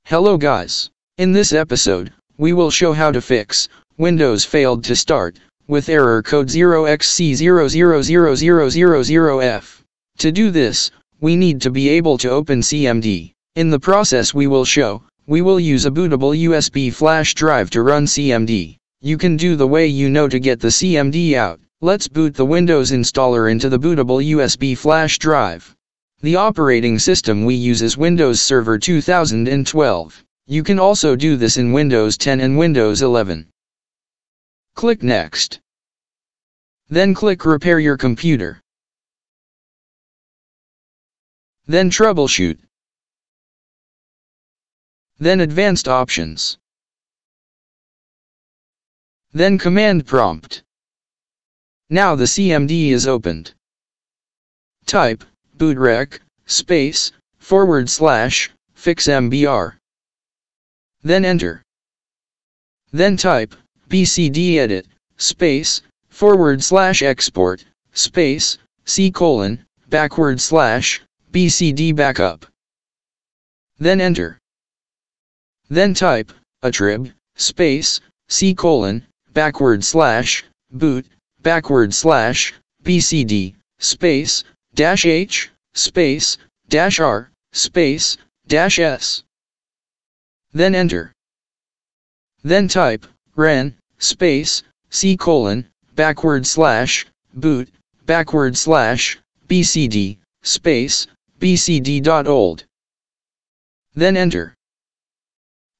Hello guys. In this episode, we will show how to fix Windows failed to start with error code 0xc00000f. To do this, we need to be able to open CMD. In the process we will use a bootable USB flash drive to run CMD. You can do the way you know to get the CMD out. Let's boot the Windows installer into the bootable USB flash drive. The operating system we use is Windows Server 2012. You can also do this in Windows 10 and Windows 11. Click Next. Then click Repair your computer. Then Troubleshoot. Then Advanced Options. Then Command Prompt. Now the CMD is opened. Type bootrec /fixmbr. Then enter. Then type bcdedit /export /c:/bcd-backup. Then enter. Then type attrib /boot /bcd -h -r -s. Then enter. Then type ren /boot /bcd bcd.old. Then enter.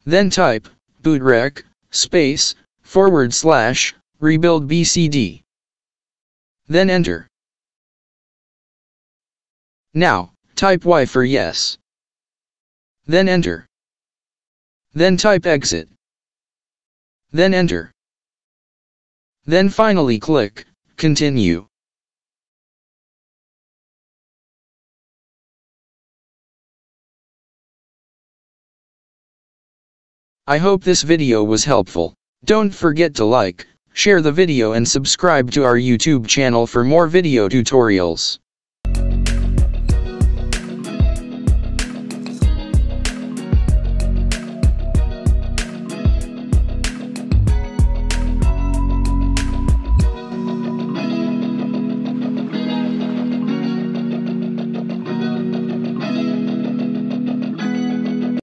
Then type bootrec /rebuild bcd. Then enter. Now, type Y for yes. Then enter. Then type exit. Then enter. Then finally click continue. I hope this video was helpful. Don't forget to like, share the video and subscribe to our YouTube channel for more video tutorials.